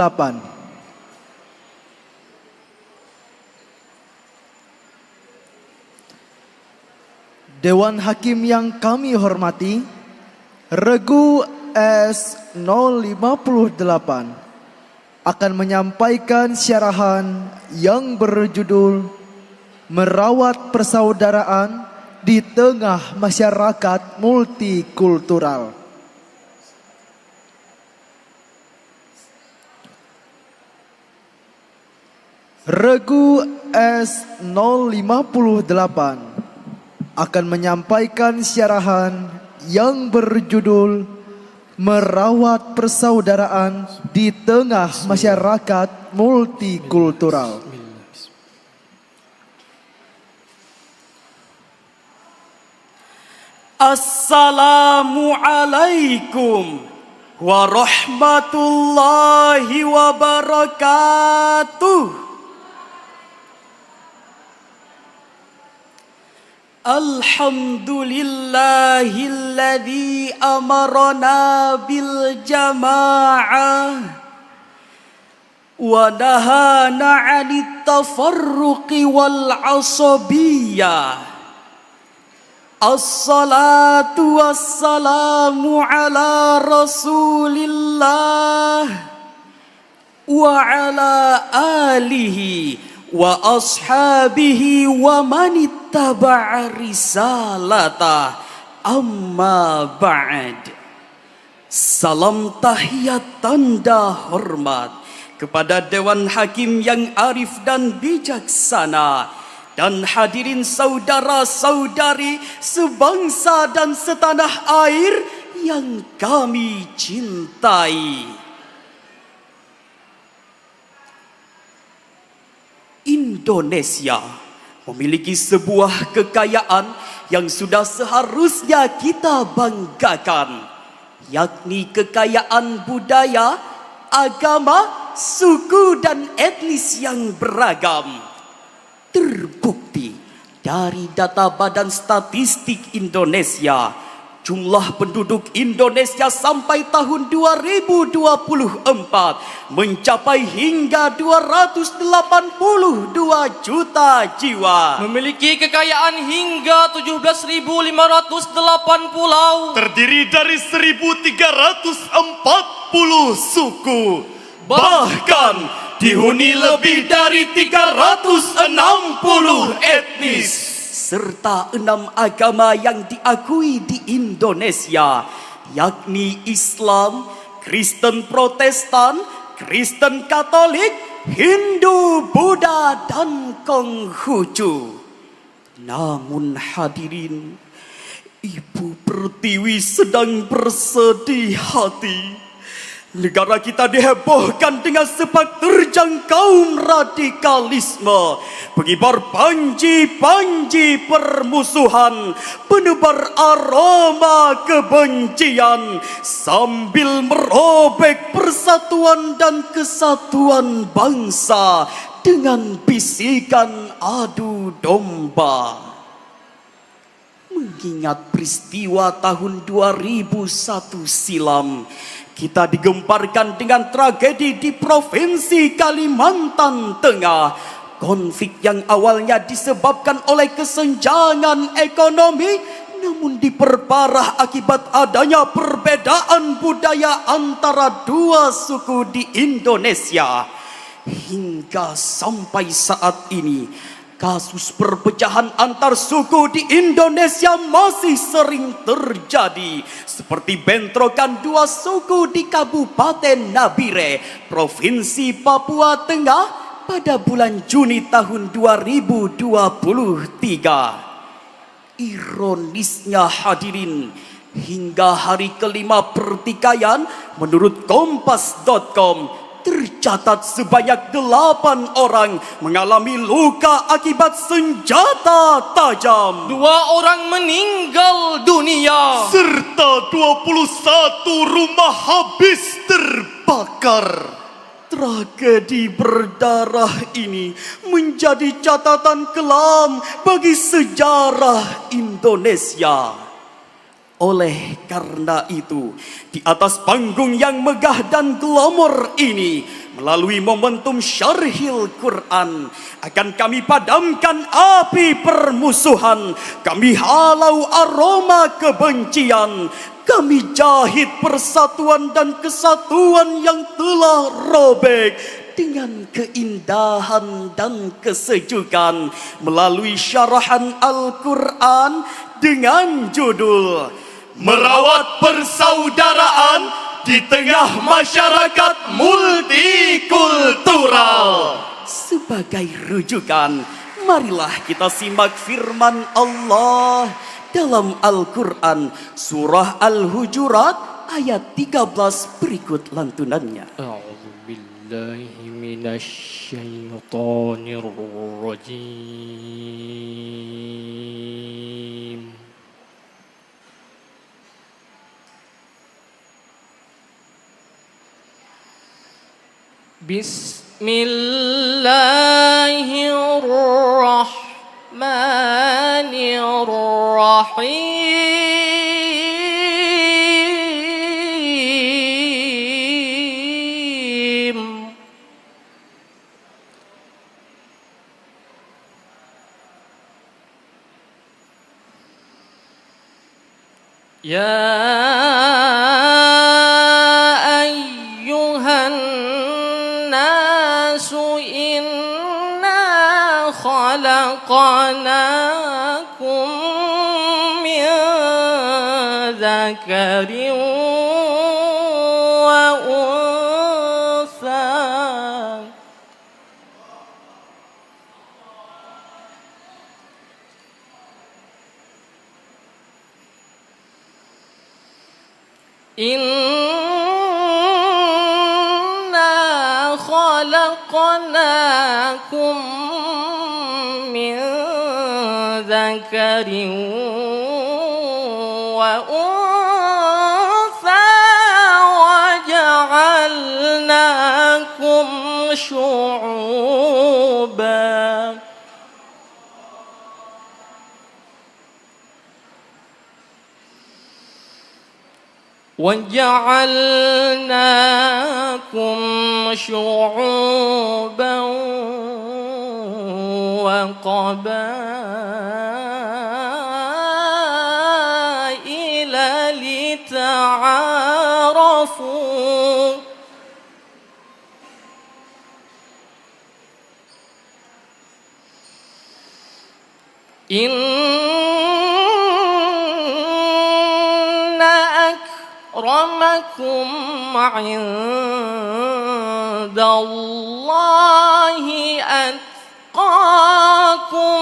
8. Dewan Hakim yang kami hormati, Regu S058 akan menyampaikan syarahan yang berjudul Merawat Persaudaraan di Tengah Masyarakat Multikultural. Regu S058 akan menyampaikan syarahan yang berjudul Merawat Persaudaraan di Tengah Masyarakat Multikultural. Assalamualaikum warahmatullahi wabarakatuh. Alhamdulillahilladzi amarna bil jama'ah wa nahana 'anit tafarruqi wal 'asabiyyah. Assalatu wassalamu ala Rasulillah wa ala alihi wa ashabihi wa manittaba'a risalata, amma ba'd. Salam tahiyat tanda hormat kepada Dewan Hakim yang arif dan bijaksana, dan hadirin saudara-saudari sebangsa dan setanah air yang kami cintai. Indonesia memiliki sebuah kekayaan yang sudah seharusnya kita banggakan, yakni kekayaan budaya, agama, suku dan etnis yang beragam. Terbukti dari data Badan Statistik Indonesia, jumlah penduduk Indonesia sampai tahun 2024 mencapai hingga 282 juta jiwa. Memiliki kekayaan hingga 17.508 pulau. Terdiri dari 1.340 suku. Bahkan dihuni lebih dari 360 etnis, serta 6 agama yang diakui di Indonesia, yakni Islam, Kristen Protestan, Kristen Katolik, Hindu, Buddha, dan Konghucu. Namun hadirin, Ibu Pertiwi sedang bersedih hati. Negara kita dihebohkan dengan sepak terjang kaum radikalisme, pengibar panji-panji permusuhan, penebar aroma kebencian, sambil merobek persatuan dan kesatuan bangsa dengan bisikan adu domba. Mengingat peristiwa tahun 2001 silam, kita digemparkan dengan tragedi di Provinsi Kalimantan Tengah. Konflik yang awalnya disebabkan oleh kesenjangan ekonomi, namun diperparah akibat adanya perbedaan budaya antara dua suku di Indonesia. Hingga sampai saat ini, kasus perpecahan antar suku di Indonesia masih sering terjadi, seperti bentrokan dua suku di Kabupaten Nabire, Provinsi Papua Tengah pada bulan Juni tahun 2023. Ironisnya hadirin, hingga hari kelima pertikaian, menurut Kompas.com, tercatat sebanyak 8 orang mengalami luka akibat senjata tajam. 2 orang meninggal dunia, serta 21 rumah habis terbakar. Tragedi berdarah ini menjadi catatan kelam bagi sejarah Indonesia. Oleh karena itu, di atas panggung yang megah dan glamor ini, melalui momentum syarhil Quran akan kami padamkan api permusuhan, kami halau aroma kebencian, kami jahit persatuan dan kesatuan yang telah robek dengan keindahan dan kesejukan melalui syarahan Al-Quran dengan judul Merawat persaudaraan di tengah masyarakat multikultural. Sebagai rujukan, marilah kita simak firman Allah dalam Al-Quran surah Al-Hujurat ayat 13 berikut lantunannya. A'udzu billahi minasyaitonir rajim. Bismillahirrahmanirrahim. Ya ayyuhan nasu inna khalaqnakum min dzakarin wa untha. Inna khalaqnakum min dzakarin wa untha wa ja'alnakum syu'uban. وَجَعَلْنَاكُمْ شُعُوبًا وَقَبَائِلَ لِتَعَارَفُوا أكرمكم عند الله أتقاكم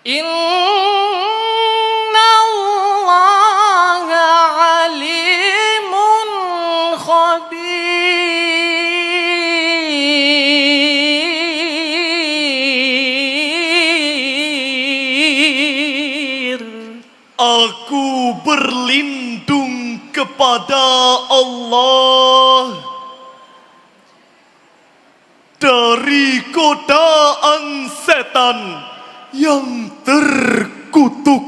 إن الله عليم خبير. Aku berlindung kepada Allah dari godaan setan yang terkutuk.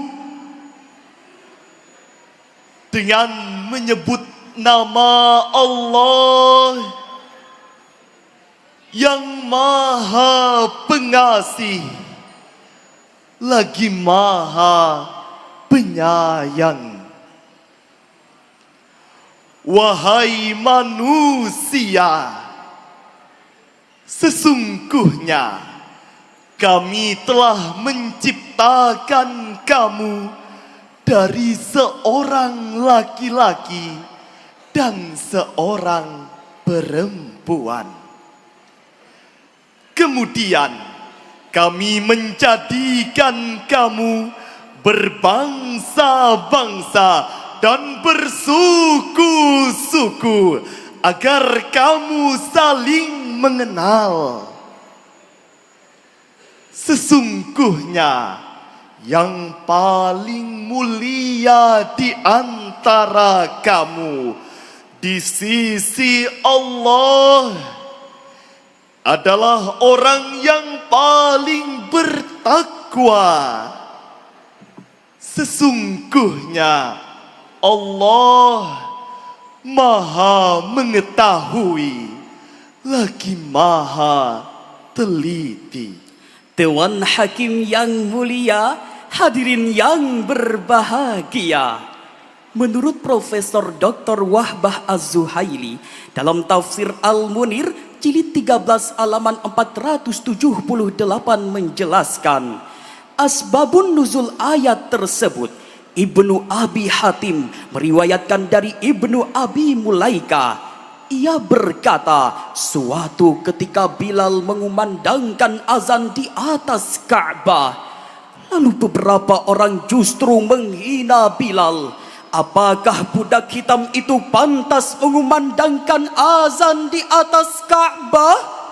Dengan menyebut nama Allah yang Maha Pengasih lagi Maha Penyayang. Wahai manusia, sesungguhnya kami telah menciptakan kamu dari seorang laki-laki dan seorang perempuan. Kemudian kami menjadikan kamu berbangsa-bangsa dan bersuku-suku agar kamu saling mengenal. Sesungguhnya yang paling mulia di antara kamu di sisi Allah adalah orang yang paling bertakwa. Sesungguhnya Allah Maha mengetahui lagi Maha teliti. Dewan Hakim yang mulia, hadirin yang berbahagia. Menurut Profesor Dr. Wahbah Az-Zuhaili dalam tafsir Al-Munir jilid 13 halaman 478 menjelaskan asbabun nuzul ayat tersebut. Ibnu Abi Hatim meriwayatkan dari Ibnu Abi Mulaika. Ia berkata, suatu ketika Bilal mengumandangkan azan di atas Ka'bah. Lalu beberapa orang justru menghina Bilal. Apakah budak hitam itu pantas mengumandangkan azan di atas Ka'bah?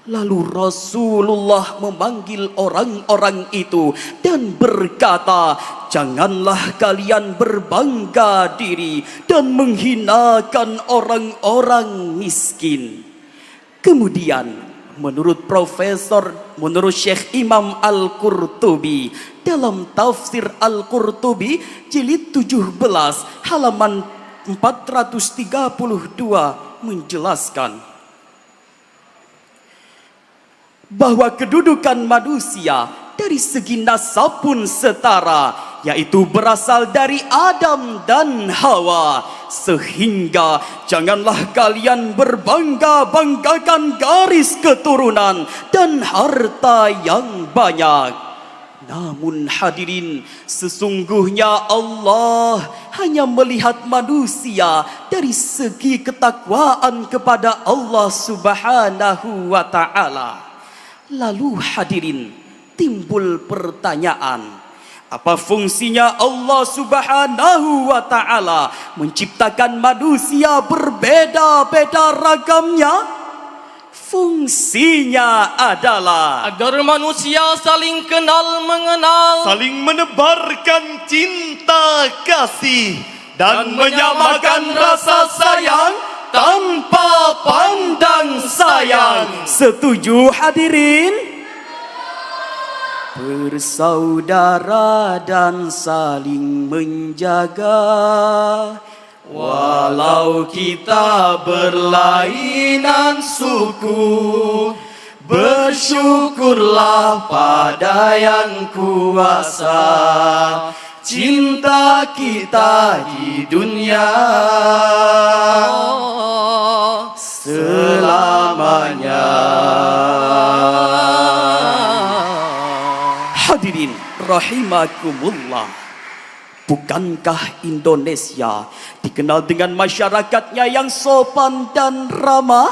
Lalu Rasulullah memanggil orang-orang itu dan berkata, janganlah kalian berbangga diri dan menghinakan orang-orang miskin. Kemudian menurut Syekh Imam Al-Qurtubi dalam tafsir Al-Qurtubi jilid 17 halaman 432 menjelaskan bahwa kedudukan manusia dari segi nasab pun setara, yaitu berasal dari Adam dan Hawa. Sehingga janganlah kalian berbangga-banggakan garis keturunan dan harta yang banyak. Namun hadirin, sesungguhnya Allah hanya melihat manusia dari segi ketakwaan kepada Allah Subhanahu wa ta'ala. Lalu hadirin, timbul pertanyaan, apa fungsinya Allah Subhanahu wa ta'ala menciptakan manusia berbeda-beda ragamnya? Fungsinya adalah agar manusia saling kenal mengenal, saling menebarkan cinta kasih dan menyamakan rasa sayang tanpa pandang sayang. Setuju hadirin? Bersaudara dan saling menjaga, walau kita berlainan suku. Bersyukurlah pada yang kuasa, cinta kita di dunia selamanya. Hadirin rahimakumullah, bukankah Indonesia dikenal dengan masyarakatnya yang sopan dan ramah,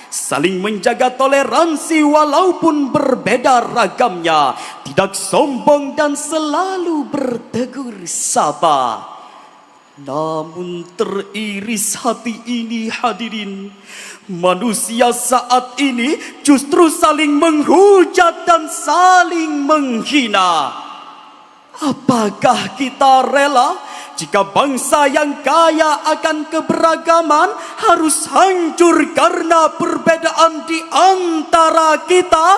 saling menjaga toleransi walaupun berbeda ragamnya, tidak sombong dan selalu bertegur sapa? Namun teriris hati ini hadirin, manusia saat ini justru saling menghujat dan saling menghina. Apakah kita rela jika bangsa yang kaya akan keberagaman harus hancur karena perbedaan di antara kita?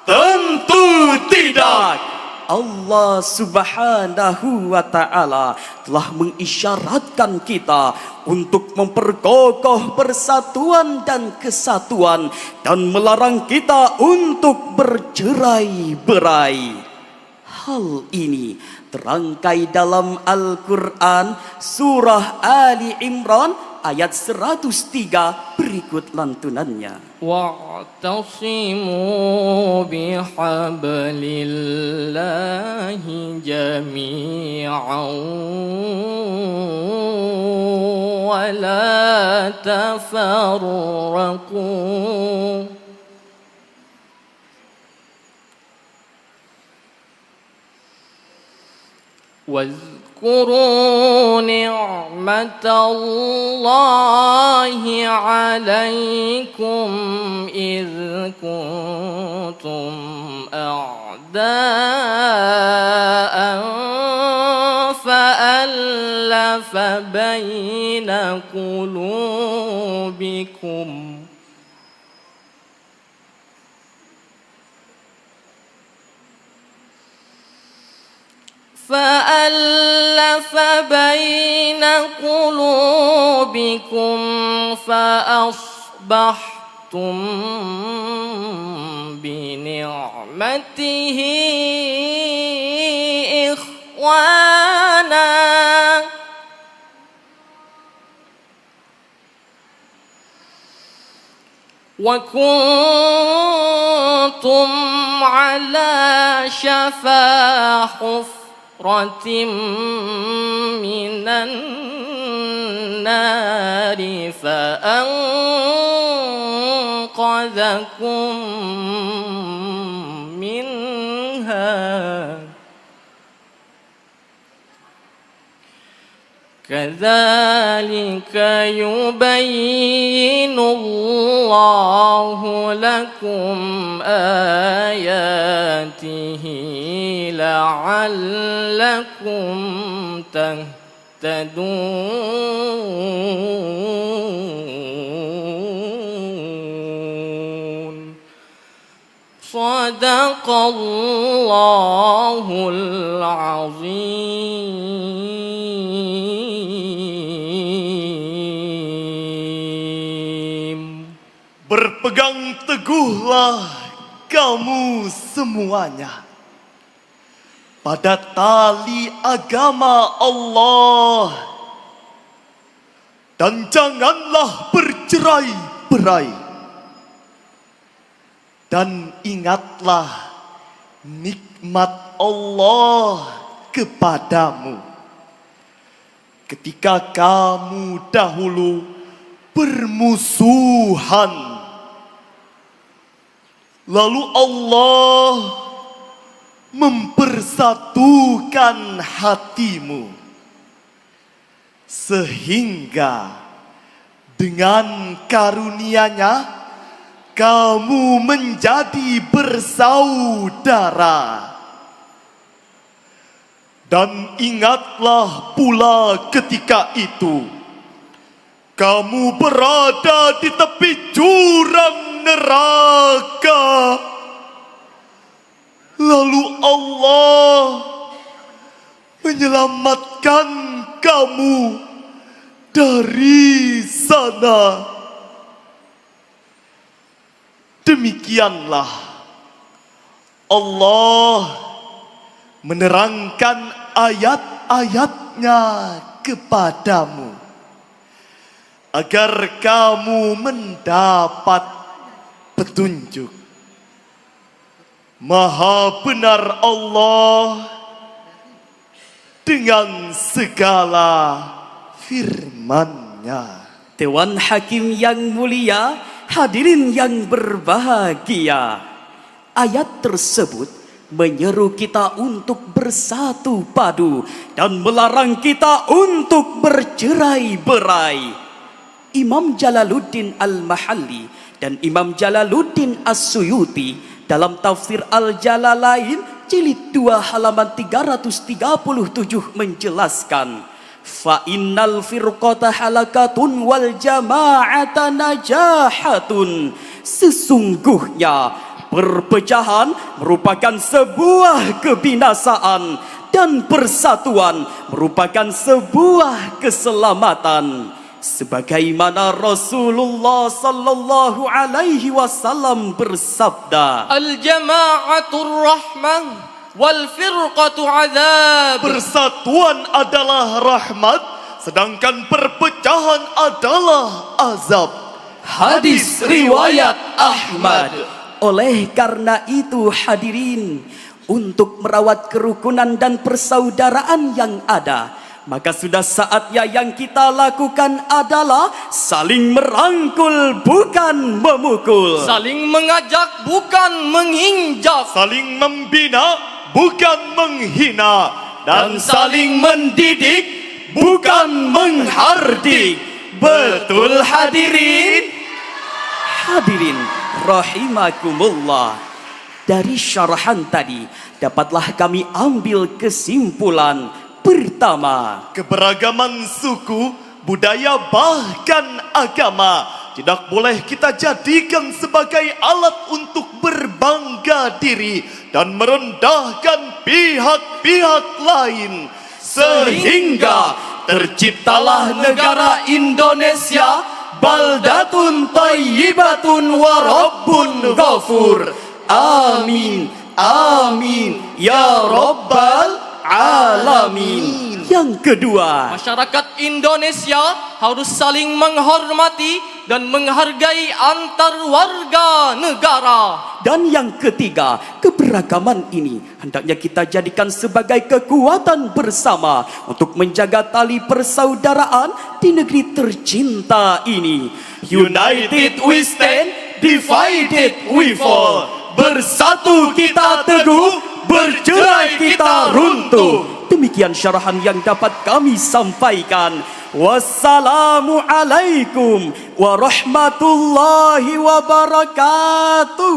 Tentu tidak. Allah Subhanahu wa ta'ala telah mengisyaratkan kita untuk memperkokoh persatuan dan kesatuan dan melarang kita untuk bercerai-berai. Hal ini terangkai dalam Al-Quran surah Ali Imran ayat 103 berikut lantunannya. واعتصموا بحبل الله جميعا ولا تفرقوا واذكروا نعمة الله عليكم إذ كنتم أعداء فألف بين قلوبكم فألف بين قلوبكم فأصبحتم بنعمته إخوانا وكنتم على شفا حفرة من النار فأنقذكم منها كذلك يبين الله لكم آياته لعلكم تهتدون صدق الله العظيم. Berpegang teguhlah kamu semuanya pada tali agama Allah dan janganlah bercerai-berai. Dan ingatlah nikmat Allah kepadamu ketika kamu dahulu bermusuhan. Lalu Allah mempersatukan hatimu sehingga dengan karunia-Nya kamu menjadi bersaudara. Dan ingatlah pula ketika itu kamu berada di tepi jurang neraka. Lalu Allah menyelamatkan kamu dari sana. Demikianlah Allah menerangkan ayat-ayatnya kepadamu agar kamu mendapat petunjuk. Maha benar Allah dengan segala firman-Nya. Dewan Hakim yang mulia, hadirin yang berbahagia, ayat tersebut menyeru kita untuk bersatu padu dan melarang kita untuk bercerai-berai. Imam Jalaluddin Al-Mahalli dan Imam Jalaluddin As-Suyuti dalam tafsir Al-Jalalain jilid 2 halaman 337 menjelaskan, fa innal firqata halakatun wal jama'ata najahatun. Sesungguhnya perpecahan merupakan sebuah kebinasaan dan persatuan merupakan sebuah keselamatan. Sebagaimana Rasulullah sallallahu alaihi wasallam bersabda, Al-jama'atur rahmah wal firqatu azab. Persatuan adalah rahmat, sedangkan perpecahan adalah azab. hadis riwayat Ahmad. Oleh karena itu hadirin, untuk merawat kerukunan dan persaudaraan yang ada, maka sudah saatnya yang kita lakukan adalah saling merangkul bukan memukul, Saling mengajak bukan menginjak, Saling membina bukan menghina, dan saling mendidik bukan menghardik. Betul hadirin? Hadirin rahimakumullah, dari syarahan tadi dapatlah kami ambil kesimpulan. Pertama, keberagaman suku, budaya bahkan agama tidak boleh kita jadikan sebagai alat untuk berbangga diri dan merendahkan pihak-pihak lain. Sehingga terciptalah negara Indonesia, baldatun thayyibatun wa rabbun ghafur. Amin, amin, ya rabbal alamin. Yang kedua, Masyarakat Indonesia harus saling menghormati dan menghargai antar warga negara. dan yang ketiga, keberagaman ini hendaknya kita jadikan sebagai kekuatan bersama untuk menjaga tali persaudaraan di negeri tercinta ini. United we stand, divided we fall. Bersatu kita teguh, bercerai kita runtuh. Demikian syarahan yang dapat kami sampaikan. Wassalamualaikum warahmatullahi wabarakatuh.